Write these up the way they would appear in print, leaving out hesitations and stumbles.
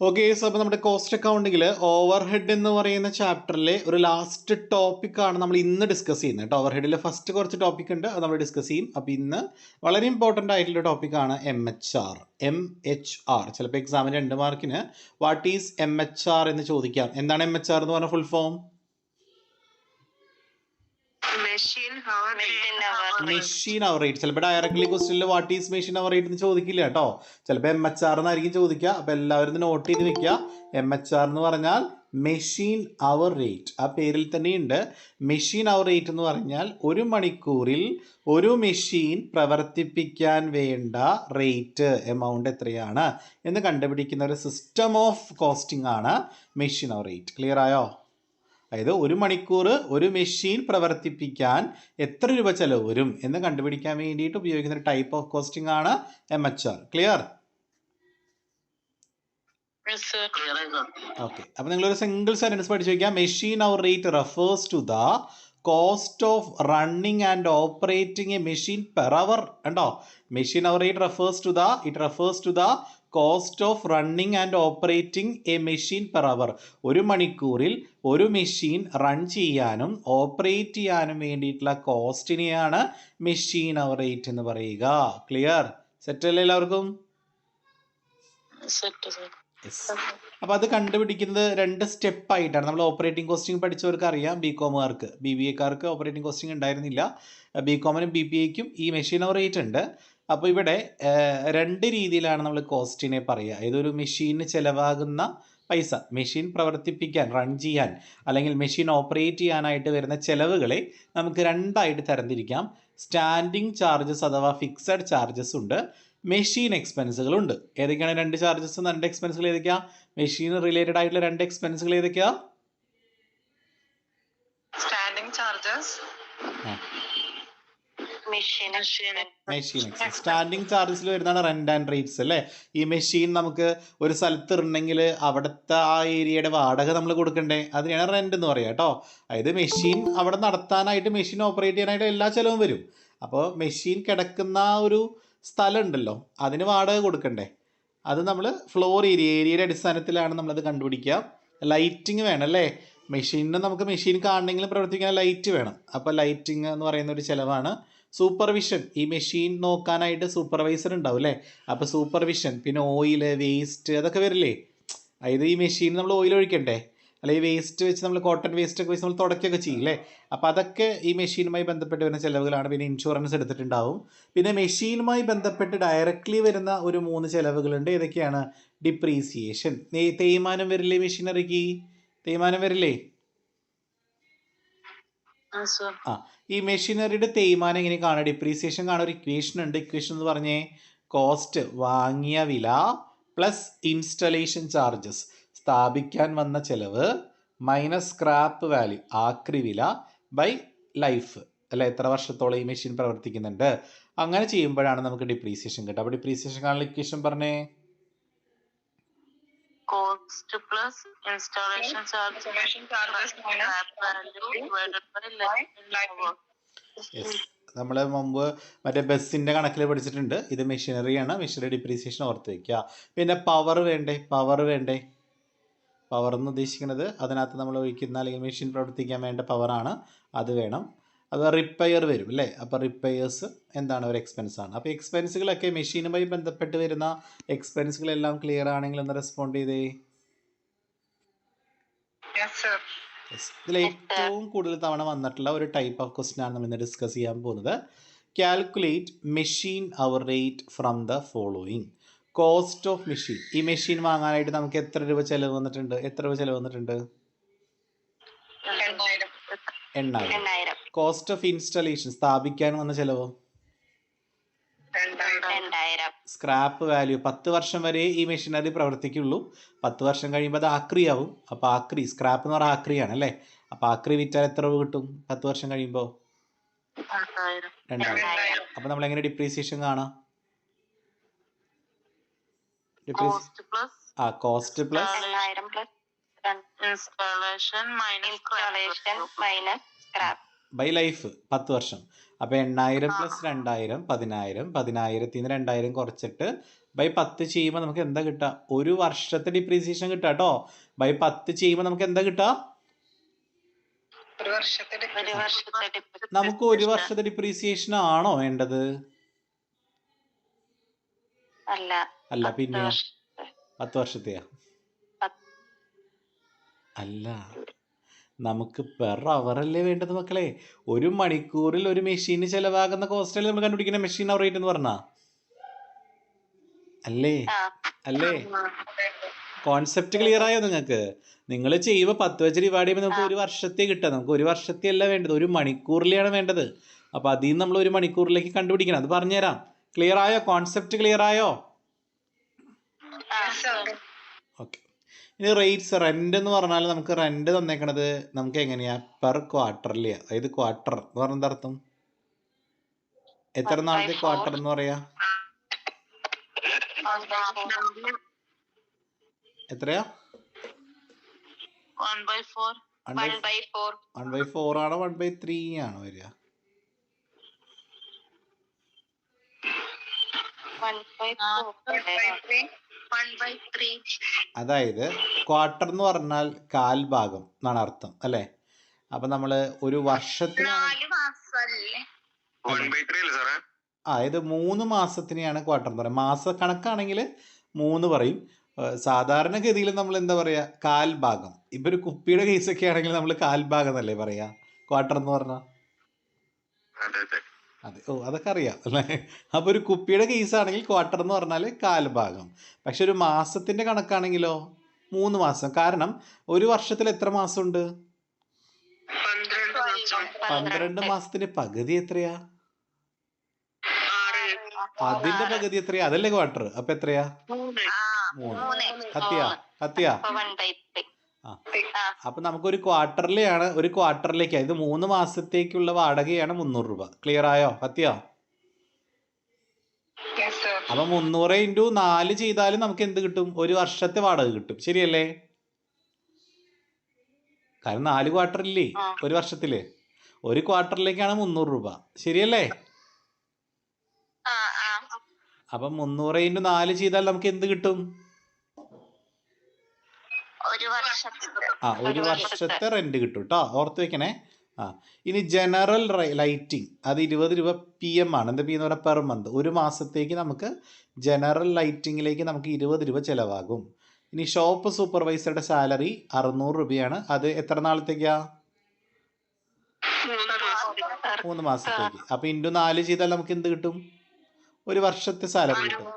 Okay, so അപ്പോൾ നമ്മുടെ cost അക്കൗണ്ടിങ്ങിൽ over head എന്ന് പറയുന്ന ചാപ്റ്ററിലെ ഒരു ലാസ്റ്റ് ടോപ്പിക്കാണ് നമ്മൾ ഇന്ന് ഡിസ്കസ് ചെയ്യുന്നത് കേട്ടോ. ഓവർ ഹെഡിൽ ഫസ്റ്റ് കുറച്ച് ടോപ്പിക് ഉണ്ട്, അത് നമ്മൾ ഡിസ്കസ് ചെയ്യും. അപ്പോൾ ഇന്ന് വളരെ ഇമ്പോർട്ടൻ്റ് ആയിട്ടുള്ള ടോപ്പിക്കാണ് MHR. ചിലപ്പോൾ എക്സാമിന് 2 മാർക്കിന് വാട്ട് ഈസ് MHR എന്ന് ചോദിക്കാം. എന്താണ് MHR എന്ന് പറഞ്ഞ full form? Machine hour rate. ചിലപ്പോൾ ഡയറക്ട്ലി ക്വസ്റ്റ്യനിൽ what is machine hour rate എന്ന് ചോദിക്കില്ല കേട്ടോ. ചിലപ്പോൾ MHR എന്നായിരിക്കും ചോദിക്കുക. അപ്പോൾ എല്ലാവരും നോട്ട് ചെയ്ത് വെക്കുക. MHR എന്ന് പറഞ്ഞാൽ മെഷീൻ അവർ റേറ്റ്. ആ പേരിൽ തന്നെയുണ്ട്. മെഷീൻ അവർ റേറ്റ് എന്ന് പറഞ്ഞാൽ ഒരു മണിക്കൂറിൽ ഒരു മെഷീൻ പ്രവർത്തിപ്പിക്കാൻ വേണ്ട റേറ്റ് എമൗണ്ട് എത്രയാണ് എന്ന് കണ്ടുപിടിക്കുന്ന ഒരു സിസ്റ്റം ഓഫ് കോസ്റ്റിംഗ് ആണ് മെഷീൻ അവർ റേറ്റ്. ക്ലിയർ ആയോ? അതായത് ഒരു മണിക്കൂർ ഒരു മെഷീൻ പ്രവർത്തിപ്പിക്കാൻ എത്ര രൂപ ചെലവ് വരും എന്ന് കണ്ടുപിടിക്കാൻ വേണ്ടിയിട്ട് ഉപയോഗിക്കുന്ന ഒരു ടൈപ്പ് ഓഫ് കോസ്റ്റിംഗ് ആണ് MHR. ക്ലിയർ? ഓക്കെ, അപ്പോൾ നിങ്ങളൊരു സിംഗിൾ സെന്റൻസ് പഠിച്ചു വയ്ക്കുക. Machine hour rate refers to the cost of running and operating a machine per hour. കണ്ടോ? Machine hour rate refers to the cost of running and operating a machine per hour. ഒരു മണിക്കൂറിൽ ഒരു machine run ചെയ്യാനും operate ചെയ്യാനും വേണ്ടിയിട്ടുള്ള കോസ്റ്റിനെയാണ് machine hour rate എന്ന് പറയുക. Clear? Set അല്ലേ എല്ലാവർക്കും? അപ്പോൾ അത് കണ്ടുപിടിക്കുന്നത് 2 സ്റ്റെപ്പായിട്ടാണ്. നമ്മൾ ഓപ്പറേറ്റിംഗ് കോസ്റ്റിംഗ് പഠിച്ചവർക്ക് അറിയാം. BComകാർക്ക്, BBAക്കാർക്ക് ഓപ്പറേറ്റിംഗ് കോസ്റ്റിംഗ് ഉണ്ടായിരുന്നില്ല. BComനും BBAക്കും ഈ മെഷീൻ അവർ റേറ്റ് ഉണ്ട്. അപ്പോൾ ഇവിടെ 2 രീതിയിലാണ് നമ്മൾ കോസ്റ്റിനെ പറയുക. ഇതൊരു മെഷീന് ചിലവാകുന്ന പൈസ, മെഷീൻ പ്രവർത്തിപ്പിക്കാൻ, റൺ ചെയ്യാൻ അല്ലെങ്കിൽ മെഷീൻ ഓപ്പറേറ്റ് ചെയ്യാനായിട്ട് വരുന്ന ചിലവുകളെ നമുക്ക് 2ആയിട്ട് തരംതിരിക്കാം. സ്റ്റാൻഡിങ് ചാർജസ് അഥവാ ഫിക്സഡ് ചാർജസ് ഉണ്ട്, മെഷീൻ എക്സ്പെൻസുകളുണ്ട്. ഏതൊക്കെയാണ് 2 ചാർജസും 2 എക്സ്പെൻസുകൾ ഏതൊക്കെയാ? മെഷീൻ റിലേറ്റഡ് ആയിട്ടുള്ള 2 എക്സ്പെൻസുകൾ ഏതൊക്കെയാ? Standing charges, machine expense. Standing ചാർജസിൽ വരുന്നതാണ് റെന്റ് ആൻഡ് റേറ്റ്സ് അല്ലേ. ഈ മെഷീൻ നമുക്ക് ഒരു സ്ഥലത്ത് ഇടണമെങ്കിൽ അവിടുത്തെ ആ ഏരിയയുടെ വാടക നമ്മൾ കൊടുക്കണ്ടേ, അതിനാണ് റെന്റ് എന്ന് പറയുക കേട്ടോ. അതായത് മെഷീൻ അവിടെ നടത്താനായിട്ട്, മെഷീൻ ഓപ്പറേറ്റ് ചെയ്യാനായിട്ട് എല്ലാ ചിലവും വരും. അപ്പോൾ മെഷീൻ കിടക്കുന്ന ഒരു സ്ഥലം ഉണ്ടല്ലോ, അതിന് വാടക കൊടുക്കണ്ടേ. അത് നമ്മൾ ഫ്ലോർ ഏരിയയുടെ അടിസ്ഥാനത്തിലാണ് നമ്മളത് കണ്ടുപിടിക്കുക. ലൈറ്റിങ് വേണം അല്ലേ. മെഷീനിന് നമുക്ക് മെഷീൻ കാണണമെങ്കിലും പ്രവർത്തിക്കാൻ ലൈറ്റ് വേണം. അപ്പോൾ ലൈറ്റിങ് എന്ന് പറയുന്ന ഒരു ചിലവാണ്. സൂപ്പർവിഷൻ, ഈ മെഷീൻ നോക്കാനായിട്ട് സൂപ്പർവൈസർ ഉണ്ടാവും അല്ലേ. അപ്പോൾ സൂപ്പർവിഷൻ, പിന്നെ ഓയിൽ, വേസ്റ്റ് അതൊക്കെ വരില്ലേ. അതായത് ഈ മെഷീൻ നമ്മൾ ഓയിൽ ഒഴിക്കണ്ടേ, അല്ലെങ്കിൽ വേസ്റ്റ് വെച്ച് നമ്മൾ കോട്ടൺ വേസ്റ്റ് ഒക്കെ വെച്ച് നമ്മൾ തുടക്കുകയൊക്കെ ചെയ്യില്ലേ. അപ്പോൾ അതൊക്കെ ഈ മെഷീനുമായി ബന്ധപ്പെട്ട് വരുന്ന ചിലവുകളാണ്. പിന്നെ ഇൻഷുറൻസ് എടുത്തിട്ടുണ്ടാവും. പിന്നെ മെഷീനുമായി ബന്ധപ്പെട്ട് ഡയറക്റ്റ്ലി വരുന്ന ഒരു 3 ചിലവുകളുണ്ട്. ഏതൊക്കെയാണ്? ഡിപ്രീസിയേഷൻ, തേയ്മാനം വരില്ലേ മെഷീനറിക്ക്? തേയ്മാനം വരില്ലേ? ഈ മെഷീനറിയുടെ തേയ്മാനം എങ്ങനെ കാണുക? ഡിപ്രീസിയേഷൻ കാണാൻ ഒരു ഇക്വേഷൻ ഉണ്ട്. ഇക്വേഷൻ എന്ന് പറഞ്ഞേ, കോസ്റ്റ് വാങ്ങിയ വില പ്ലസ് ഇൻസ്റ്റലേഷൻ ചാർജസ്, സ്ഥാപിക്കാൻ വന്ന ചിലവ്, മൈനസ് സ്ക്രാപ്പ് വാല്യൂ, ആക്രി വില, ബൈ ലൈഫ് അല്ലെ, എത്ര വർഷത്തോളം ഈ മെഷീൻ പ്രവർത്തിക്കുന്നുണ്ട്. അങ്ങനെ ചെയ്യുമ്പോഴാണ് നമുക്ക് ഡിപ്രീസിയേഷൻ കിട്ടുക. അപ്പോൾ ഡിപ്രീസിയേഷൻ കാണാനുള്ള ഇക്വേഷൻ പറഞ്ഞേ. കോസ്റ്റ് പ്ലസ് ഇൻസ്റ്റാളേഷൻ ചാർജസ് നമ്മൾ മുമ്പ് മറ്റേ ബസ്സിൻ്റെ കണക്കിൽ പഠിച്ചിട്ടുണ്ട്. ഇത് മെഷീനറിയാണ്. മെഷീനറി ഡിപ്രീസിയേഷൻ ഓർത്ത് വയ്ക്കുക. പിന്നെ പവർ വേണ്ടേ? പവർ എന്ന് ഉദ്ദേശിക്കുന്നത് അതിനകത്ത് നമ്മൾ ഒഴിക്കുന്ന അല്ലെങ്കിൽ മെഷീൻ പ്രവർത്തിക്കാൻ വേണ്ട പവറാണ്, അത് വേണം. അത് റിപ്പയർ വരും അല്ലേ. അപ്പോൾ റിപ്പയേഴ്സ് എന്താണ്? ഒരു എക്സ്പെൻസ് ആണ്. അപ്പോൾ എക്സ്പെൻസുകളൊക്കെ മെഷീനുമായി ബന്ധപ്പെട്ട് വരുന്ന എക്സ്പെൻസുകളെല്ലാം ക്ലിയർ ആണെങ്കിൽ ഒന്ന് റെസ്പോണ്ട് ചെയ്തേ. ഇതിൽ ഏറ്റവും കൂടുതൽ തവണ വന്നിട്ടുള്ള ഒരു ടൈപ്പ് ഓഫ് ക്വസ്റ്റ്യൻ ആണ് നമ്മൾ ഇന്ന് ഡിസ്കസ് ചെയ്യാൻ പോകുന്നത്. Calculate machine hour rate from the following. Cost of machine, ഈ മെഷീൻ വാങ്ങാനായിട്ട് നമുക്ക് എത്ര രൂപ ചിലവ് വന്നിട്ടുണ്ട്? 8,000. കോസ്റ്റ് ഓഫ് ഇൻസ്റ്റലേഷൻ, സ്ഥാപിക്കാൻ വന്ന ചിലവ് 2,000. സ്ക്രാപ്പ് വാല്യൂ, 10 വർഷം വരെ ഈ മെഷീനറി പ്രവർത്തിക്കുള്ളൂ. 10 വർഷം കഴിയുമ്പോൾ അത് ആക്രിയാവും. അപ്പോൾ ആക്രി, സ്ക്രാപ്പ് എന്ന് പറഞ്ഞാൽ ആക്രിയാണ് അല്ലേ. അപ്പോൾ ആക്രി വിറ്റാൽ എത്ര രൂപ കിട്ടും 10 വർഷം കഴിയുമ്പോൾ? 2,000. അപ്പോൾ നമ്മൾ എങ്ങനെ ഡിപ്രീസിയേഷൻ കാണാം? Cost plus installation minus scrap by life, 10 വർഷം. അപ്പോൾ 8,000 പ്ലസ് 2,000 10,000. 10,000-ൽ നിന്ന് 2,000 കുറച്ചിട്ട് ബൈ 10 ചെയ്യുമ്പോൾ നമുക്ക് എന്താ കിട്ടുക? ഒരു വർഷത്തെ ഡിപ്രീസിയേഷൻ കിട്ടുക കേട്ടോ. ബൈ 10 ചെയ്യുമ്പോൾ നമുക്ക് എന്താ കിട്ടുക? നമുക്ക് ഒരു വർഷത്തെ ഡിപ്രീസിയേഷൻ ആണോ വേണ്ടത്? അല്ല, പിന്നെ 10 വർഷത്തെയാ? അല്ല, നമുക്ക് പെർ അവർ അല്ലേ വേണ്ടത് മക്കളെ. ഒരു മണിക്കൂറിൽ ഒരു മെഷീന് ചെലവാകുന്ന കോസ്റ്റ് അല്ലേ നമ്മൾ കണ്ടുപിടിക്കുന്ന മെഷീൻ അവർ റേറ്റ് എന്ന് പറഞ്ഞാ അല്ലേ? കോൺസെപ്റ്റ് ക്ലിയർ ആയോ നിങ്ങൾക്ക്? നിങ്ങൾ ചെയ്യുമ്പോൾ 10 വെച്ച് ഡിവൈഡ് ചെയ്യുമ്പോൾ നമുക്ക് ഒരു വർഷത്തെ കിട്ടുക. നമുക്ക് ഒരു വർഷത്തെ അല്ല വേണ്ടത്, ഒരു മണിക്കൂറിലെയാണ് വേണ്ടത്. അപ്പോൾ അതിൽ നിന്ന് നമ്മൾ ഒരു മണിക്കൂറിലേക്ക് കണ്ടുപിടിക്കണം. അത് പറഞ്ഞുതരാം. ക്ലിയർ ആയോ? കോൺസെപ്റ്റ് ക്ലിയർ ആയോ? ഓക്കെ. ഇനി റേറ്റ്സ്. റെന്റ് എന്ന് പറഞ്ഞാൽ നമുക്ക് റെന്റ് തന്നേക്കണത് നമുക്ക് എങ്ങനെയാ? Per quarterly. അതായത് ക്വാർട്ടർ എന്ന് പറഞ്ഞ എന്താ അർത്ഥം? എത്ര നാളത്തെ ക്വാർട്ടർ എന്ന് പറയാ? എത്രയാ? 1/4. 1/4 ആണോ 1/3 ആണോ വരിക? 1/3. അതായത് ക്വാർട്ടർ എന്ന് പറഞ്ഞാൽ കാൽ ഭാഗം എന്നാണ് അർത്ഥം അല്ലേ? അപ്പൊ നമ്മള് ഒരു വർഷത്തിന് അതായത് 3 മാസത്തിനെയാണ് ക്വാർട്ടർ എന്ന് പറയുക. മാസ കണക്കാണെങ്കിൽ 3 പറയും. സാധാരണഗതിയിൽ നമ്മൾ എന്താ പറയാ? കാൽ ഭാഗം. ഇപ്പൊ ഒരു കുപ്പിയുടെ കേസൊക്കെ ആണെങ്കിൽ നമ്മൾ കാൽ ഭാഗം എന്നല്ലേ പറയാ ക്വാർട്ടർ എന്ന് പറഞ്ഞാൽ? അതെ, അതൊക്കെ അറിയാം അല്ലേ? അപ്പോൾ ഒരു കുപ്പിയുടെ കേസാണെങ്കിൽ ക്വാർട്ടർ എന്ന് പറഞ്ഞാൽ കാൽ ഭാഗം. പക്ഷെ ഒരു മാസത്തിന്റെ കണക്കാണെങ്കിലോ 3 മാസം. കാരണം ഒരു വർഷത്തിൽ എത്ര മാസമുണ്ട്? 12 മാസത്തിന്റെ പകുതി എത്രയാ? അതിന്റെ പകുതി എത്രയാ? അതല്ലേ ക്വാർട്ടർ. അപ്പൊ എത്രയാ? 3. കത്തിയാ? അപ്പൊ നമുക്കൊരു ക്വാർട്ടറിലെയാണ്, ഒരു ക്വാർട്ടറിലേക്ക്, ഇത് 3 മാസത്തേക്കുള്ള വാടകയാണ് 300 രൂപ. ക്ലിയർ ആയോ? കത്തിയോ? അപ്പൊ 300 × 4 ചെയ്താലും നമുക്ക് എന്ത് കിട്ടും? ഒരു വർഷത്തെ വാടക കിട്ടും. ശരിയല്ലേ? കാരണം 4 ക്വാർട്ടർ ഇല്ലേ ഒരു വർഷത്തില്. ഒരു ക്വാർട്ടറിലേക്കാണ് 300 രൂപ. ശരിയല്ലേ? അപ്പൊ 300 × 4 ചെയ്താൽ നമുക്ക് എന്ത് കിട്ടും? ഒരു വർഷത്തെ റെന്റ് കിട്ടും കേട്ടോ. ഓർത്ത് വെക്കണേ. ഇനി ജനറൽ ലൈറ്റിംഗ്, അത് 20 രൂപ PM ആണ്. എന്താ PM എന്ന് പറഞ്ഞാൽ പെർ മന്ത്. ഒരു മാസത്തേക്ക് നമുക്ക് ജനറൽ ലൈറ്റിങ്ങിലേക്ക് നമുക്ക് 20 രൂപ ചിലവാകും. ഇനി ഷോപ്പ് സൂപ്പർവൈസറുടെ സാലറി 600 രൂപയാണ്. അത് എത്ര നാളത്തേക്കാ? 3 മാസത്തേക്ക്. അപ്പൊ × 4 ചെയ്താൽ നമുക്ക് എന്ത് കിട്ടും? ഒരു വർഷത്തെ സാലറി കിട്ടും.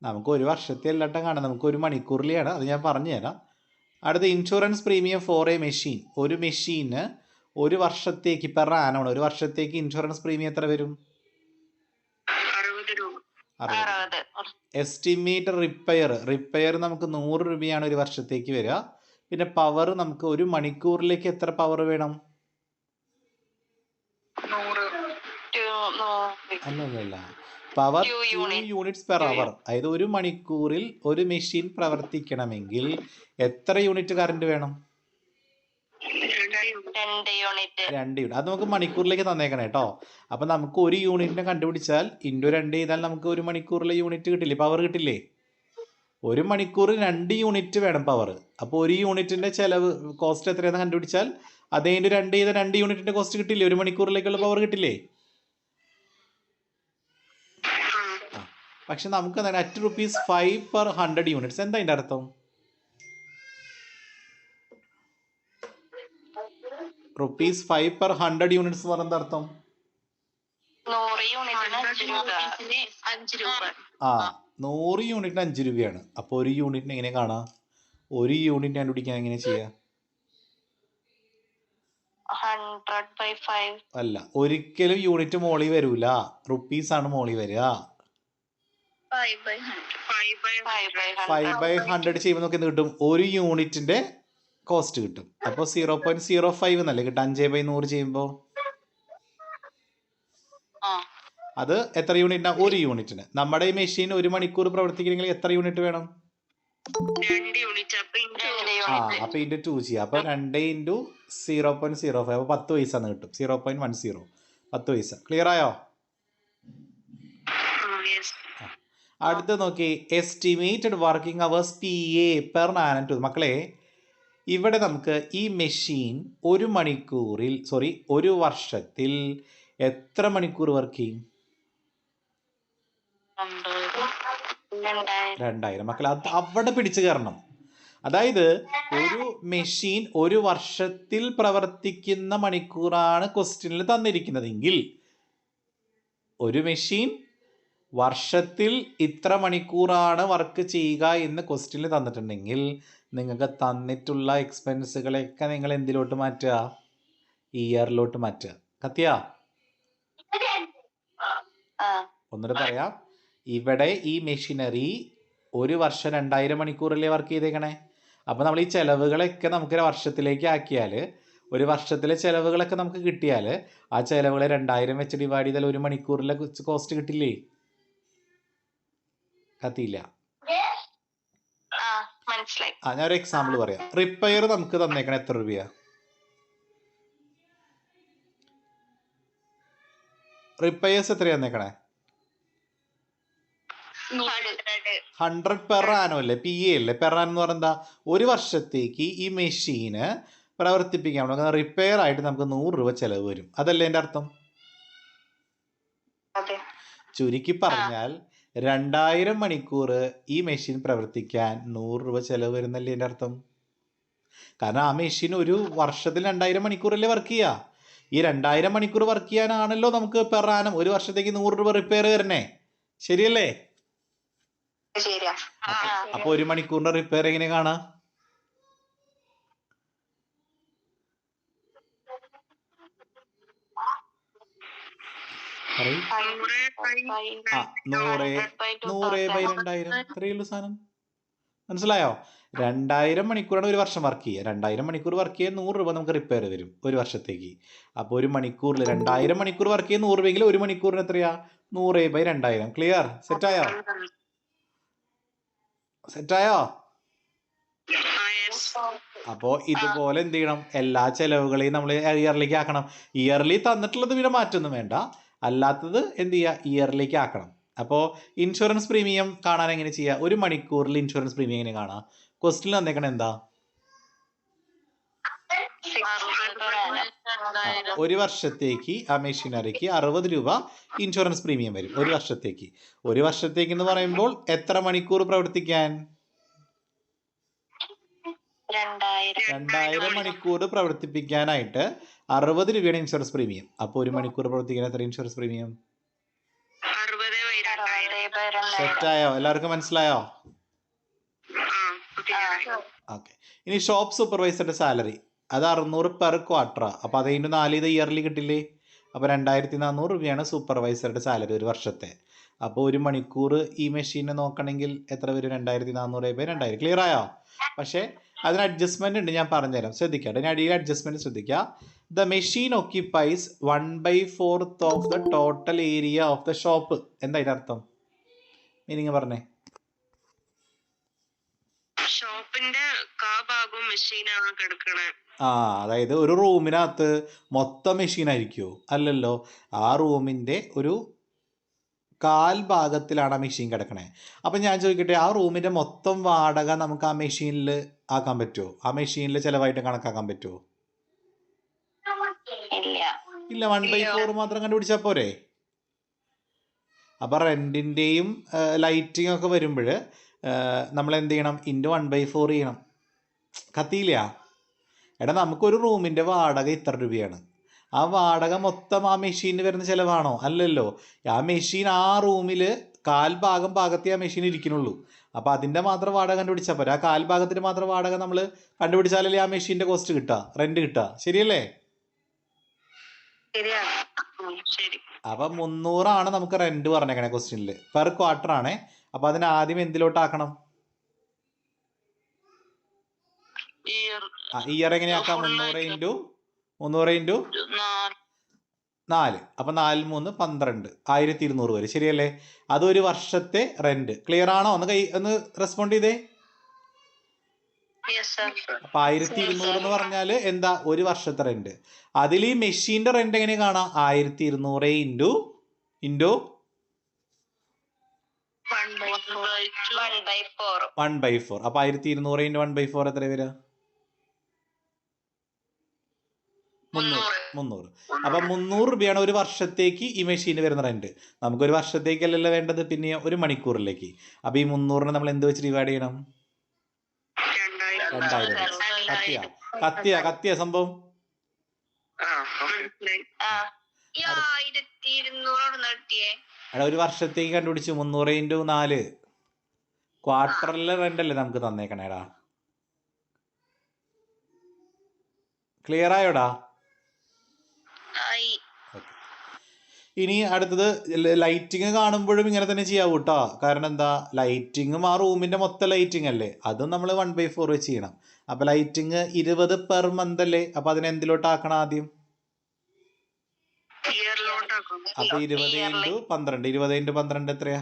നമുക്ക് ഒരു വർഷത്തെ അല്ലട്ടം കാണാം, നമുക്ക് ഒരു മണിക്കൂറിലെയാണ്. അത് ഞാൻ പറഞ്ഞു തരാം. അടുത്ത insurance premium for a machine. ഒരു മെഷീന് ഒരു വർഷത്തേക്ക് പെർ ആനമാണ്. ഒരു വർഷത്തേക്ക് ഇൻഷുറൻസ് പ്രീമിയം എത്ര വരും? 60. എസ്റ്റിമേറ്റ് റിപ്പയർ നമുക്ക് 100 രൂപയാണ് ഒരു വർഷത്തേക്ക് വരിക. പിന്നെ പവർ നമുക്ക് ഒരു മണിക്കൂറിലേക്ക് എത്ര പവർ വേണം? അല്ലല്ല, പവർ 2 യൂണിറ്റ്സ് പെർ അവർ. അതായത് ഒരു മണിക്കൂറിൽ ഒരു മെഷീൻ പ്രവർത്തിക്കണമെങ്കിൽ എത്ര യൂണിറ്റ് കറണ്ട് വേണം? 2 യൂണിറ്റ്. അത് നമുക്ക് മണിക്കൂറിലേക്ക് തന്നേക്കണം കേട്ടോ. അപ്പൊ നമുക്ക് ഒരു യൂണിറ്റിനെ കണ്ടുപിടിച്ചാൽ × 2 ചെയ്താൽ നമുക്ക് ഒരു മണിക്കൂറിലെ യൂണിറ്റ് കിട്ടില്ലേ? പവർ കിട്ടില്ലേ? ഒരു മണിക്കൂർ 2 യൂണിറ്റ് വേണം പവർ. അപ്പോൾ ഒരു യൂണിറ്റിന്റെ ചെലവ് കോസ്റ്റ് എത്രയാണെന്ന് കണ്ടുപിടിച്ചാൽ അതേ × 2 ചെയ്ത 2 യൂണിറ്റിന്റെ കോസ്റ്റ് കിട്ടില്ലേ? ഒരു മണിക്കൂറിലേക്കുള്ള പവർ കിട്ടില്ലേ? പക്ഷെ നമുക്ക് അറ്റ് ₹5/100 യൂണിറ്റ്സ്. എന്താ അതിന്റെ അർത്ഥം? ₹5/100 യൂണിറ്റ്സ് എന്ന് പറയുന്നത് അർത്ഥം 100 യൂണിറ്റിന് 5 രൂപയാണ്. അപ്പൊ ഒരു യൂണിറ്റിന് എങ്ങനെ കാണാം? ഒരു യൂണിറ്റ് കണ്ടുപിടിക്കാൻ എങ്ങനെ ചെയ്യാം? 100/5. അല്ല, ഒരിക്കലും യൂണിറ്റ് മോളിൽ വരൂല. റുപ്പീസ് ആണ് മോളിൽ വരിക. 5/100 ചെയ്യുമ്പോൾ നമുക്ക് എന്ത് കിട്ടും? ഒരു യൂണിറ്റിന്റെ കോസ്റ്റ് കിട്ടും. അപ്പോൾ 0.05 എന്നല്ലേ കിട്ടും 5/100 ചെയ്യുമ്പോൾ. അത് എത്ര യൂണിറ്റിനാ? ഒരു യൂണിറ്റിന്. നമ്മുടെ ഈ മെഷീൻ ഒരു മണിക്കൂർ പ്രവർത്തിക്കണമെങ്കിൽ എത്ര യൂണിറ്റ് വേണം? 2 യൂണിറ്റ്. അപ്പൊ × 2 ചെയ്യാം. അപ്പൊ 2 × 0.05 അപ്പൊ 10 പൈസ എന്ന് കിട്ടും. 0.10 10 പൈസ. ക്ലിയർ ആയോ? Yes. അടുത്ത നോക്കി estimated working hours PA per annum two. മക്കളെ ഇവിടെ നമുക്ക് ഈ മെഷീൻ ഒരു വർഷത്തിൽ എത്ര മണിക്കൂർ വർക്ക് ചെയ്യും? 2000. മക്കളെ അത് അവിടെ പിടിച്ചു കയറണം. അതായത് ഒരു മെഷീൻ ഒരു വർഷത്തിൽ പ്രവർത്തിക്കുന്ന മണിക്കൂറാണ് ക്വസ്റ്റ്യനിൽ തന്നിരിക്കുന്നതെങ്കിൽ ഒരു മെഷീൻ വർഷത്തിൽ ഇത്ര മണിക്കൂറാണ് വർക്ക് ചെയ്യുക എന്ന് ക്വസ്റ്റ്യനിൽ തന്നിട്ടുണ്ടെങ്കിൽ നിങ്ങൾക്ക് തന്നിട്ടുള്ള എക്സ്പെൻസുകളെയൊക്കെ നിങ്ങൾ എന്തിലോട്ട് മാറ്റുക? ഇയറിലോട്ട് മാറ്റുക. കത്തിയാ? ഒന്നുകൂടെ പറയാം. ഇവിടെ ഈ മെഷീനറി ഒരു വർഷം 2000 മണിക്കൂറല്ലേ വർക്ക് ചെയ്തേക്കണേ. അപ്പോൾ നമ്മൾ ഈ ചിലവുകളൊക്കെ നമുക്ക് വർഷത്തിലേക്ക് ആക്കിയാൽ ഒരു വർഷത്തിലെ ചിലവുകളൊക്കെ നമുക്ക് കിട്ടിയാൽ ആ ചിലവുകളെ 2000 വെച്ച് ഡിവൈഡ് ചെയ്താൽ ഒരു മണിക്കൂറിലെ കോസ്റ്റ് കിട്ടില്ലേ? കത്തിയില്ല. ഞാനൊരു എക്സാമ്പിൾ പറയാം. റിപ്പയർ നമുക്ക് തന്നേക്കണേ എത്ര രൂപയാ? റിപ്പയേഴ്സ് എത്രയാ തന്നേക്കണേ? 100 പെർ ആനം അല്ലേ? PA അല്ലേ? പെർ ആനം എന്ന് പറഞ്ഞാൽ എന്താ? ഒരു വർഷത്തേക്ക് ഈ മെഷീന് പ്രവർത്തിപ്പിക്കാൻ റിപ്പയർ ആയിട്ട് നമുക്ക് 100 രൂപ ചിലവ് വരും. അതല്ലേ എൻ്റെ അർത്ഥം? ചുരുക്കി പറഞ്ഞാൽ 2000 മണിക്കൂർ ഈ മെഷീൻ പ്രവർത്തിക്കാൻ 100 രൂപ ചിലവ് വരുന്നല്ലേ എൻ്റെ അർത്ഥം? കാരണം ആ മെഷീൻ ഒരു വർഷത്തിൽ 2000 മണിക്കൂറല്ലേ വർക്ക് ചെയ്യുക. ഈ 2000 മണിക്കൂർ വർക്ക് ചെയ്യാനാണല്ലോ നമുക്ക് പെർ ആനം ഒരു വർഷത്തേക്ക് 100 രൂപ റിപ്പയർ വരണേ. ശരിയല്ലേ? അപ്പൊ ഒരു മണിക്കൂറിന്റെ റിപ്പയർ എങ്ങനെ കാണാം? പറയൂ. 100/2000 ഇത്രയേ ഉള്ളൂ സാധനം. മനസ്സിലായോ? 2000 മണിക്കൂറാണ് ഒരു വർഷം വർക്ക് ചെയ്യുക. 2000 മണിക്കൂർ വർക്ക് ചെയ്യാൻ 100 രൂപ നമുക്ക് റിപ്പയർ വരും ഒരു വർഷത്തേക്ക്. അപ്പോൾ ഒരു മണിക്കൂറിൽ 2000 മണിക്കൂർ വർക്ക് ചെയ്യാൻ 100 രൂപയെങ്കിൽ ഒരു മണിക്കൂറിന് എത്രയാ? 100/2000. ക്ലിയർ? സെറ്റായോ? അപ്പോൾ ഇതുപോലെ എന്ത് ചെയ്യണം? എല്ലാ ചെലവുകളെയും നമ്മൾ ഇയറിലേക്ക് ആക്കണം. ഇയർലി തന്നിട്ടുള്ളത് പിന്നെ മാറ്റൊന്നും വേണ്ട, അല്ലാത്തത് എന്ത് ചെയ്യുക? ഇയറിലേക്ക് ആക്കണം. അപ്പോൾ ഇൻഷുറൻസ് പ്രീമിയം കാണാൻ എങ്ങനെ ചെയ്യുക? ഒരു മണിക്കൂറിൽ ഇൻഷുറൻസ് പ്രീമിയം എങ്ങനെ കാണാം? ക്വസ്റ്റ്യനിൽ തന്നേക്കണം എന്താ? ഒരു വർഷത്തേക്ക് ആ മെഷീനറിക്ക് 60 രൂപ ഇൻഷുറൻസ് പ്രീമിയം വരും ഒരു വർഷത്തേക്ക്. ഒരു വർഷത്തേക്ക് എന്ന് പറയുമ്പോൾ എത്ര മണിക്കൂർ പ്രവർത്തിക്കാൻ? 2000 മണിക്കൂർ പ്രവർത്തിപ്പിക്കാനായിട്ട് 60 രൂപയാണ് ഇൻഷുറൻസ് പ്രീമിയം. അപ്പോൾ ഒരു മണിക്കൂർ പ്രവർത്തിക്കാൻ എത്ര ഇൻഷുറൻസ് പ്രീമിയം? സെറ്റായോ? എല്ലാവർക്കും മനസ്സിലായോ? ഓക്കെ. ഇനി ഷോപ്പ് സൂപ്പർവൈസറുടെ സാലറി അത് 600 പെർ ക്വാർട്ടറാ. അപ്പോൾ അത് കഴിഞ്ഞ് 4 ഇത് ഇയർലി കിട്ടില്ലേ? അപ്പോൾ 2400 രൂപയാണ് സൂപ്പർവൈസറുടെ സാലറി ഒരു വർഷത്തെ. അപ്പോൾ ഒരു മണിക്കൂർ ഈ മെഷീനെ നോക്കണമെങ്കിൽ എത്ര വരും? 2400/2000. ക്ലിയർ ആയോ? പക്ഷേ അതിന് അഡ്ജസ്റ്റ്മെന്റ് ഉണ്ട്, ഞാൻ പറഞ്ഞുതരാം. ശ്രദ്ധിക്കാം. അതിന് അടിയിൽ അഡ്ജസ്റ്റ്മെന്റ് ശ്രദ്ധിക്കുക. The machine occupies 1/4 of the total area of the shop. എന്താ അതിൻ്റെ അർത്ഥം? മീനിങ് പറഞ്ഞേ. ഷോപ്പിന്റെ ഭാഗവും മെഷീനാണ് കിടക്കണേ. അതായത് ഒരു റൂമിനകത്ത് മൊത്തം മെഷീൻ ആയിരിക്കുമോ? അല്ലല്ലോ. ആ റൂമിൻ്റെ ഒരു 1/4 ഭാഗത്തിലാണ് ആ മെഷീൻ കിടക്കണേ. അപ്പം ഞാൻ ചോദിക്കട്ടെ, ആ റൂമിൻ്റെ മൊത്തം വാടക നമുക്ക് ആ മെഷീനിൽ ആക്കാൻ പറ്റുമോ? ആ മെഷീനിൽ ചിലവായിട്ട് കണക്കാക്കാൻ പറ്റുമോ? ഇല്ല. 1/4 മാത്രം കണ്ടുപിടിച്ചാൽ പോരെ? അപ്പം റെൻറ്റിൻ്റെയും ലൈറ്റിംഗ് ഒക്കെ വരുമ്പോൾ നമ്മൾ എന്ത് ചെയ്യണം? ഇൻറ്റു 1/4 ചെയ്യണം. കത്തിയില്ല? എടാ, നമുക്കൊരു റൂമിൻ്റെ വാടക ഇത്ര രൂപയാണ്. ആ വാടക മൊത്തം ആ മെഷീനിന് വരുന്ന ചിലവാണോ? അല്ലല്ലോ. ആ മെഷീൻ ആ റൂമിൽ 1/4 ഭാഗത്തേ ആ മെഷീൻ ഇരിക്കുന്നുള്ളൂ. അപ്പോൾ അതിൻ്റെ മാത്രം വാടക കണ്ടുപിടിച്ചാൽ പോരാ. ആ 1/4 ഭാഗത്തിന് മാത്രം വാടക നമ്മൾ കണ്ടുപിടിച്ചാലല്ലേ ആ മെഷീൻ്റെ കോസ്റ്റ് കിട്ടുക, റെൻറ്റ് കിട്ടുക. ശരിയല്ലേ? അപ്പം 300 നമുക്ക് റെൻറ്റ് പറഞ്ഞേക്കണേ ക്വസ്റ്റ്യനിൽ. പെർ ക്വാർട്ടർ ആണേ. അപ്പോൾ അതിന് ആദ്യം എന്തിലോട്ടാക്കണം? ഇയർ എങ്ങനെയാക്കാം? 300 ഇൻറ്റു 4. അപ്പം 4 3 12, 1200 വരെ. ശരിയല്ലേ? അതൊരു വർഷത്തെ റെന്റ്. ക്ലിയർ ആണോ? ഒന്ന് റെസ്പോണ്ട് ചെയ്തേ. അപ്പം 1200 എന്ന് പറഞ്ഞാൽ എന്താ? ഒരു വർഷത്തെ റെന്റ്. അതിൽ ഈ മെഷീന്റെ റെന്റ് എങ്ങനെ കാണാം? 1200 ഇൻറ്റു 1/4. അപ്പൊ 1200 × 1/4 എത്ര വരിക? 300. അപ്പൊ 300 രൂപയാണ് ഒരു വർഷത്തേക്ക് ഈ മെഷീന് വരുന്ന റെന്റ്. നമുക്കൊരു വർഷത്തേക്കല്ലല്ലോ വേണ്ടത്, പിന്നെ ഒരു മണിക്കൂറിലേക്ക്. അപ്പൊ ഈ 300 നമ്മൾ എന്ത് വെച്ച് ഡിവൈഡ് ചെയ്യണം? 2000. കത്തിയ സംഭവം. എടാ ഒരു വർഷത്തേക്ക് കണ്ടുപിടിച്ചു 300 × 4 ക്വാർട്ടറിലെ റെന്റ് അല്ലേ നമുക്ക് തന്നേക്കണേടാ. ക്ലിയർ ആയോടാ? ഇനി അടുത്തത് ലൈറ്റിങ് കാണുമ്പോഴും ഇങ്ങനെ തന്നെ ചെയ്യാവൂ കേട്ടോ. കാരണം എന്താ, ലൈറ്റിങ്ങും ആ റൂമിന്റെ മൊത്തം ലൈറ്റിംഗ് അല്ലേ, അതും നമ്മൾ 1/4 വെച്ച് ചെയ്യണം. അപ്പൊ ലൈറ്റിങ് 20 പെർ മന്ത് അല്ലേ, അപ്പൊ അതിനെ എന്തിലോട്ട് ആക്കണം ആദ്യം? അപ്പൊ 20 × 12. 20 × 12 എത്രയാ?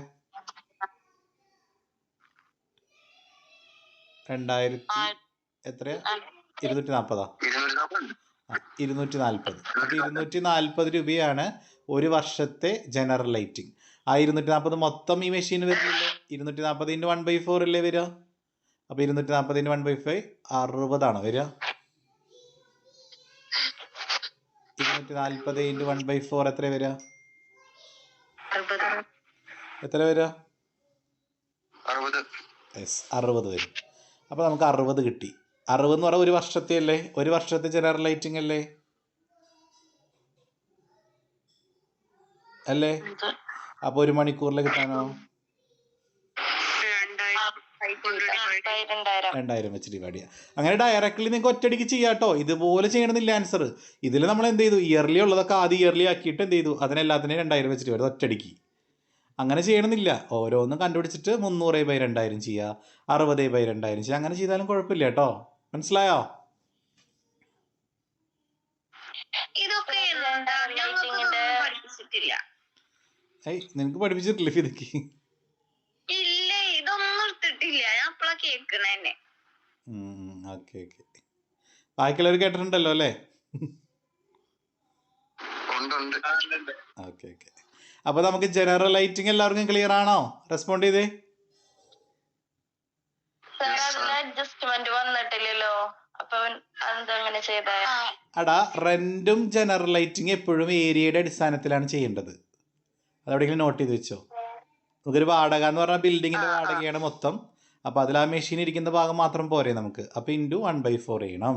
2000 എത്രയാ? 240. 240. അപ്പൊ 240 രൂപയാണ് ഒരു വർഷത്തെ ജനറൽ ലൈറ്റിംഗ്. ആ 240 മൊത്തം ഈ മെഷീൻ വരുന്നില്ലേ? 240 × 1/4 അല്ലേ വരിക? അപ്പൊ 240 × 1/5 60 വരിക. 240 × 1/4 എത്ര വരിക? എത്ര വരിക? 60 വരും. അപ്പൊ നമുക്ക് 60 കിട്ടി. 60 എന്ന് പറഞ്ഞാൽ ഒരു വർഷത്തെ അല്ലേ, ഒരു വർഷത്തെ ജനറൽ ലൈറ്റിംഗ് അല്ലേ അല്ലേ? അപ്പൊ ഒരു മണിക്കൂറിൽ കിട്ടാനോ? 2000 വെച്ച് ഡിവൈഡ് ചെയ്യാം. അങ്ങനെ ഡയറക്റ്റ്ലി നിങ്ങൾക്ക് ഒറ്റയടിക്ക് ചെയ്യാട്ടോ. ഇതുപോലെ ചെയ്യണമെന്നില്ല ആൻസർ. ഇതിൽ നമ്മൾ എന്ത് ചെയ്തു, ഇയർലി ഉള്ളതൊക്കെ ആദ്യം ഇയർലി ആക്കിയിട്ട് എന്ത് ചെയ്തു, അതിനെല്ലാത്തിനെയും 2000 വെച്ചിട്ട് വരും ഒറ്റയടിക്ക്. അങ്ങനെ ചെയ്യണമെന്നില്ല, ഓരോന്നും കണ്ടുപിടിച്ചിട്ട് 300/2000 ചെയ്യുക, 60/2000 ചെയ്യുക, അങ്ങനെ ചെയ്താലും കുഴപ്പമില്ല കേട്ടോ. മനസ്സിലായോ? നിനക്ക് പഠിപ്പിച്ചിട്ടില്ലേ ഇതൊക്കെ? ഓക്കെ. ബാക്കിയുള്ളവർ കേട്ടിട്ടുണ്ടല്ലോ അല്ലേ? ഓക്കെ. അപ്പൊ നമുക്ക് ജനറൽ ലൈറ്റിംഗ് എല്ലാവർക്കും ക്ലിയർ ആണോ? റെസ്പോണ്ട് ചെയ്തേ. അടാ റെന്റും ജനറൽ ലൈറ്റിംഗ് എപ്പോഴും ഏരിയയുടെ അടിസ്ഥാനത്തിലാണ് ചെയ്യേണ്ടത്. അതെവിടെയെങ്കിലും നോട്ട് ചെയ്ത് വെച്ചോ. നമുക്കൊരു വാടക എന്ന് പറഞ്ഞാൽ ബിൽഡിങ്ങിന്റെ വാടകയാണ് മൊത്തം. അപ്പൊ അതിൽ ആ മെഷീൻ ഇരിക്കുന്ന ഭാഗം മാത്രം പോരെ നമുക്ക്. അപ്പൊ ഇൻറ്റു 1/4 ചെയ്യണം.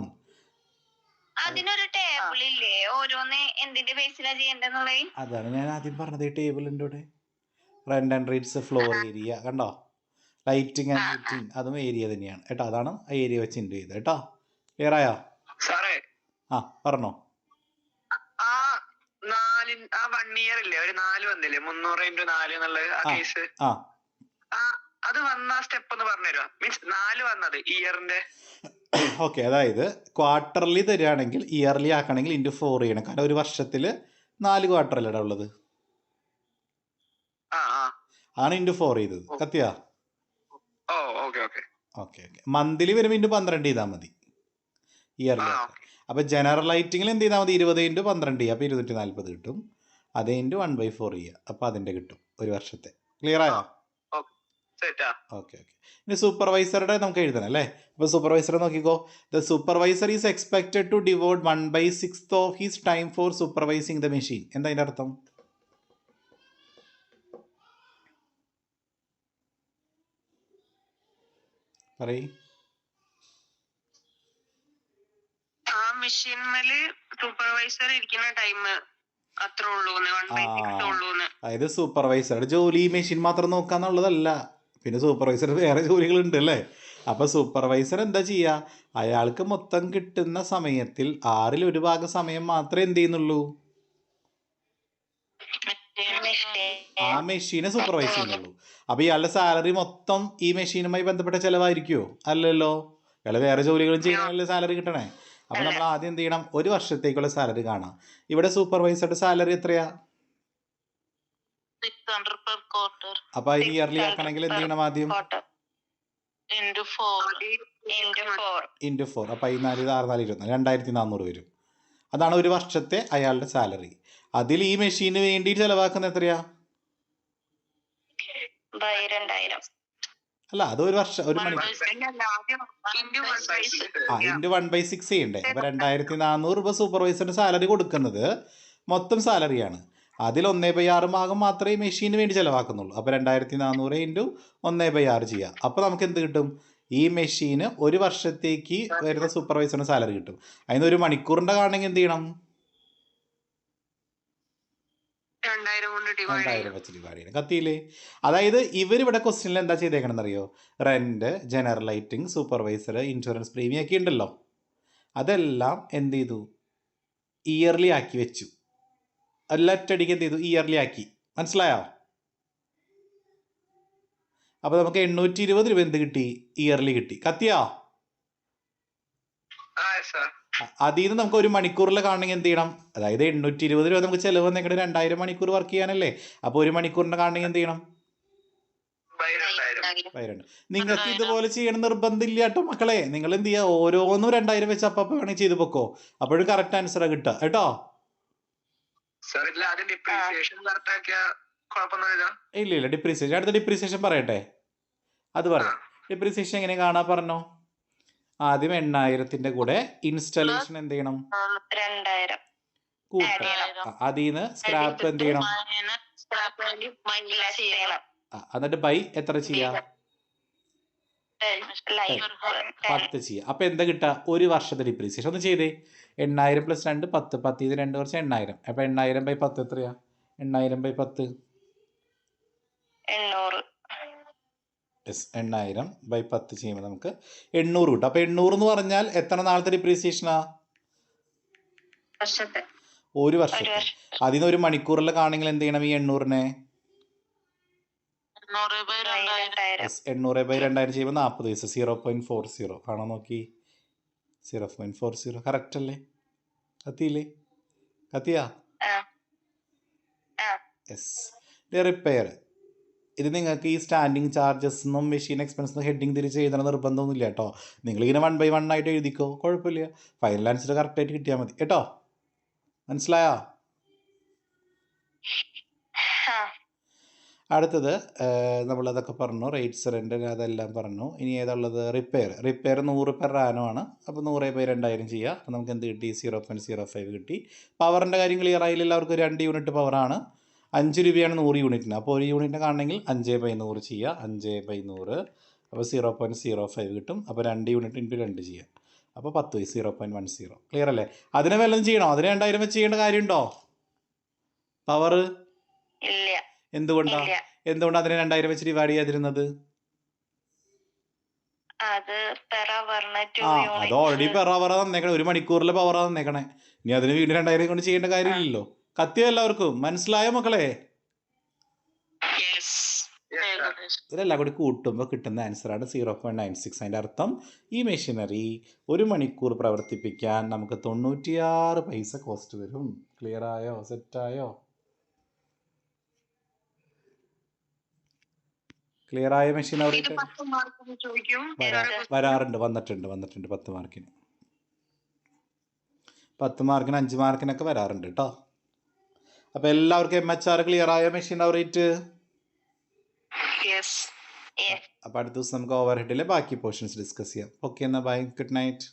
അതാണ് ഞാൻ ആദ്യം പറഞ്ഞത്, ടേബിൾ ഉണ്ട് ഇവിടെ. Rent and rates, floor area കണ്ടോ, ലൈറ്റിംഗ് ആൻഡ് ഹീറ്റിംഗ് അതും ഏരിയ തന്നെയാണ് കേട്ടോ. അതാണ് ആ ഏരിയ വെച്ച് ഇൻറ്റു ചെയ്തത് കേട്ടോ. ക്ലിയർ ആയോ? ആ പറഞ്ഞോ. ഓക്കെ, അതായത് ക്വാർട്ടർലി തരികയാണെങ്കിൽ ഇയർലി ആക്കണമെങ്കിൽ ഇൻറ്റു 4 ചെയ്യണം. കാരണം ഒരു വർഷത്തിൽ 4 ക്വാർട്ടറല്ലേ ഉള്ളത്, ആണ് ഇൻറ്റു 4 ചെയ്തത്. കത്തിയാ? ഓക്കെ. മന്ത്ലി വരുമ്പോൾ ഇൻറ്റു 12 ചെയ്താൽ മതി, ഇയർലി. അപ്പൊ ജനറൽ ലൈറ്റിങ്ങിൽ എന്ത് ചെയ്താൽ മതി, 20 × 12 ചെയ്യുക, അപ്പൊ 240 കിട്ടും. അതേ ഇൻറ്റു 1/4 ചെയ്യുക, അപ്പൊ അതിന്റെ കിട്ടും ഒരു വർഷത്തെ. ക്ലിയർ ആയോ? ഓക്കെ. ഇനി സൂപ്പർവൈസറുടെ നമുക്ക് എഴുതണം അല്ലേ. അപ്പൊ സൂപ്പർവൈസർ നോക്കിക്കോ. The supervisor is expected to devote 1/6 of his time for supervising the machine. എന്താ അതിന്റെ അർത്ഥം? പറയ്. സൂപ്പർവൈസർ ഇരിക്കുന്ന ടൈം അത്രേ ഉള്ളൂ, അതായത് സൂപ്പർവൈസറുടെ ജോലി മെഷീൻ മാത്രം നോക്കാന്നുള്ളതല്ല, പിന്നെ സൂപ്പർവൈസർ വേറെ ജോലികളുണ്ട് അല്ലേ. അപ്പൊ സൂപ്പർവൈസർ എന്താ ചെയ്യുക, അയാൾക്ക് മൊത്തം കിട്ടുന്ന സമയത്തിൽ 1/6 ഭാഗം സമയം മാത്രമേ എന്ത് ചെയ്യുന്നുള്ളൂ, ആ മെഷീനെ സൂപ്പർവൈസ് ചെയ്യുന്നുള്ളൂ. അപ്പൊ ഇയാളുടെ സാലറി മൊത്തം ഈ മെഷീനുമായി ബന്ധപ്പെട്ട ചെലവായിരിക്കുമോ? അല്ലല്ലോ, ഇയാൾ വേറെ ജോലികളും ചെയ്യണമല്ലോ സാലറി കിട്ടണേ. അപ്പൊ നമ്മൾ ആദ്യം എന്ത് ചെയ്യണം, ഒരു വർഷത്തേക്കുള്ള സാലറി കാണാം. ഇവിടെ സൂപ്പർവൈസറുടെ സാലറി എത്രയാ? 600 per quarter. അപ്പൊ അതിന് ഇയർലി ആക്കണമെങ്കിൽ എന്ത് ചെയ്യണം, ആദ്യം ഇൻറ്റു 4. അപ്പൊ 14 64 2400 വരും. അതാണ് ഒരു വർഷത്തെ അയാളുടെ സാലറി. അതിൽ ഈ മെഷീന് വേണ്ടി ചെലവാക്കുന്ന എത്രയാ? ബൈ 2000. അല്ല അത് ഒരു വർഷം ഒരു മണി ഇൻറ്റു 1/6 ചെയ്യണ്ടേ. അപ്പോൾ 2400 രൂപ സൂപ്പർവൈസറിന് സാലറി കൊടുക്കുന്നത് മൊത്തം സാലറിയാണ്. അതിൽ 1/6 ഭാഗം മാത്രമേ ഈ മെഷീന് വേണ്ടി ചിലവാക്കുന്നുള്ളൂ. അപ്പോൾ 2400 ഇൻറ്റു 1/6 ചെയ്യുക. അപ്പോൾ നമുക്ക് എന്ത് കിട്ടും? ഈ മെഷീന് ഒരു വർഷത്തേക്ക് വരുന്ന സൂപ്പർവൈസറിന് സാലറി കിട്ടും. അതിന് ഒരു മണിക്കൂറിൻ്റെ കാണണമെങ്കിൽ എന്ത് ചെയ്യണം? 2000 വെച്ച് ഡിവൈഡ് ചെയ്യണം. കത്തിയില്ലേ? അതായത് ഇവരിവിടെ ക്വസ്റ്റ്യനിൽ എന്താ ചെയ്തേക്കണമെന്ന് അറിയോ? Rent, general lighting, supervisor, insurance premium ഒക്കെ ഉണ്ടല്ലോ, അതെല്ലാം എന്ത് ചെയ്തു? ഇയർലി ആക്കി വെച്ചു. ഒറ്റയടിക്ക് എന്ത് ചെയ്തു? ഇയർലി ആക്കി. മനസ്സിലായോ? അപ്പോൾ നമുക്ക് 820 രൂപ എന്ത് കിട്ടി? ഇയർലി കിട്ടി. കത്തിയോ? അതിൽ നിന്ന് നമുക്ക് ഒരു മണിക്കൂറിൽ കാണണമെങ്കിൽ എന്ത് ചെയ്യണം? അതായത് 820 രൂപ നമുക്ക് ചിലവ് വന്നേക്കണ 2000 മണിക്കൂർ വർക്ക് ചെയ്യാനല്ലേ. അപ്പോൾ ഒരു മണിക്കൂറിൻ്റെ കാണണമെങ്കിൽ എന്ത് ചെയ്യണം? നിങ്ങൾക്ക് ഇതുപോലെ ചെയ്യണം നിർബന്ധമില്ല കേട്ടോ മക്കളെ. നിങ്ങൾ എന്ത് ചെയ്യുക? ഓരോന്നും 2000 വെച്ച് അപ്പം വേണമെങ്കിൽ ചെയ്ത് പൊക്കോ. അപ്പോഴും കറക്റ്റ് ആൻസർ കിട്ടുക കേട്ടോ. ഇല്ല ഡിപ്രീസിയേഷൻ. അടുത്ത ഡിപ്രീസിയേഷൻ പറയട്ടെ? അത് പറയാം. ഡിപ്രീസിയേഷൻ എങ്ങനെ കാണാൻ പറഞ്ഞോ? ആദ്യം 8000ന്റെ കൂടെ ഇൻസ്റ്റലേഷൻ എന്ത് ചെയ്യണം? 2000 കൂട്ടണം. അതിൽ നിന്ന് സ്ക്രാപ്പ് എന്ത് ചെയ്യണം? എന്നിട്ട് ബൈ എത്ര ചെയ്യാം? 10 ചെയ്യാം. അപ്പൊ എന്താ കിട്ടുക? ഒരു വർഷത്തെ ഡിപ്രീസിയേഷൻ. ഒന്ന് ചെയ്തേ. 8000 + 2 10. 10 ഇത് 2 വർഷം 8000. അപ്പൊ 8000 / 10 എത്രയാ? 8000 / 10 800. 8000 / 10 ചെയ്യുമ്പോൾ നമുക്ക് 800 കിട്ടും. അപ്പോൾ 800 എന്ന് പറഞ്ഞാൽ എത്ര നാളത്തെ ഡിപ്രീസിയേഷനാ? ഒരു വർഷത്തെ. അതിൽ നിന്ന് ഒരു മണിക്കൂറിൽ കാണെങ്കിൽ എന്ത് ചെയ്യണം? ഈ 800നെ 800/2000 ചെയ്യുമ്പോൾ 40 ദിവസം. 0.40 കാണാൻ നോക്കി. 0.40 കറക്റ്റ് അല്ലേ? കത്തിയില്ലേ? കത്തിയാ? യെസ്. റിപ്പയർ ഇത് നിങ്ങൾക്ക് ഈ സ്റ്റാൻഡിങ് ചാർജസ് എന്നും മെഷീൻ എക്സ്പെൻസ് എന്നും ഹെഡിങ് തിരിച്ച് എഴുതണം നിർബന്ധമൊന്നുമില്ല കേട്ടോ. നിങ്ങളിങ്ങനെ 1 by 1 ആയിട്ട് എഴുതിക്കോ, കുഴപ്പമില്ല. ഫൈനൽ ആൻസർ കറക്റ്റായിട്ട് കിട്ടിയാൽ മതി കേട്ടോ. മനസ്സിലായോ? അടുത്തത് നമ്മളതൊക്കെ പറഞ്ഞു. റേറ്റ്സ്, റെൻ്റ്, അതെല്ലാം പറഞ്ഞു. ഇനി ഏതാണുള്ളത്? റിപ്പയർ. 100 പെർ ആനോ ആണ്. അപ്പോൾ 100/2000 ചെയ്യുക. അപ്പോൾ നമുക്ക് എന്ത് കിട്ടി? 0.05 കിട്ടി. പവറിൻ്റെ കാര്യം ക്ലിയർ ആയില്ല എല്ലാവർക്കും? 2 യൂണിറ്റ് പവറാണ്. 5 രൂപയാണ് 100 യൂണിറ്റിന്. അപ്പോൾ ഒരു യൂണിറ്റിന് കാണണമെങ്കിൽ 5/100 ചെയ്യുക. 5/100 അപ്പോൾ 0.05 കിട്ടും. അപ്പോൾ 2 യൂണിറ്റ് ഇൻറ്റു 2 ചെയ്യുക. അപ്പോൾ 10 0.10. ക്ലിയർ അല്ലേ? അതിനെ വല്ലതും ചെയ്യണോ? അതിന് 2000 വെച്ച് ചെയ്യേണ്ട കാര്യമുണ്ടോ? പവർ എന്തുകൊണ്ടാണ് അതിനെ 2000 വെച്ച് ഡിവൈഡ് ചെയ്യാതിരുന്നത്? അത് ഓൾറെഡി പെർ അവർ തന്നേക്കണേ. ഒരു മണിക്കൂറിലെ പവറാ തന്നേക്കണേ. ഇനി അതിന് വീണ്ടും 2000 കൊണ്ട് ചെയ്യേണ്ട കാര്യമില്ലല്ലോ. കത്തിയോ എല്ലാവർക്കും? മനസ്സിലായോ മക്കളെ? ഇതെല്ലാം കൂടി കൂട്ടുമ്പോൾ കിട്ടുന്ന ആൻസറാണ് 0.96. അതിൻ്റെ അർത്ഥം ഈ മെഷീനറി ഒരു മണിക്കൂർ പ്രവർത്തിപ്പിക്കാൻ നമുക്ക് 96 പൈസ കോസ്റ്റ് വരും. ക്ലിയർ ആയോ? സെറ്റായോ? ക്ലിയർ ആയ മെഷീനറി വരാറുണ്ട്. വന്നിട്ടുണ്ട് 10 മാർക്കിന്. 10 മാർക്കിന് 5 മാർക്കിനൊക്കെ വരാറുണ്ട് കേട്ടോ. അപ്പോൾ എല്ലാവർക്കും MHR ക്ലിയർ ആയ മെഷീൻ റേറ്റ്? അപ്പോൾ അടുത്ത ദിവസം നമുക്ക് ഓവർ ഹെഡിലെ ബാക്കി പോർഷൻസ് ഡിസ്കസ് ചെയ്യാം. ഓക്കെ, എന്നാൽ ബൈ, ഗുഡ് നൈറ്റ്.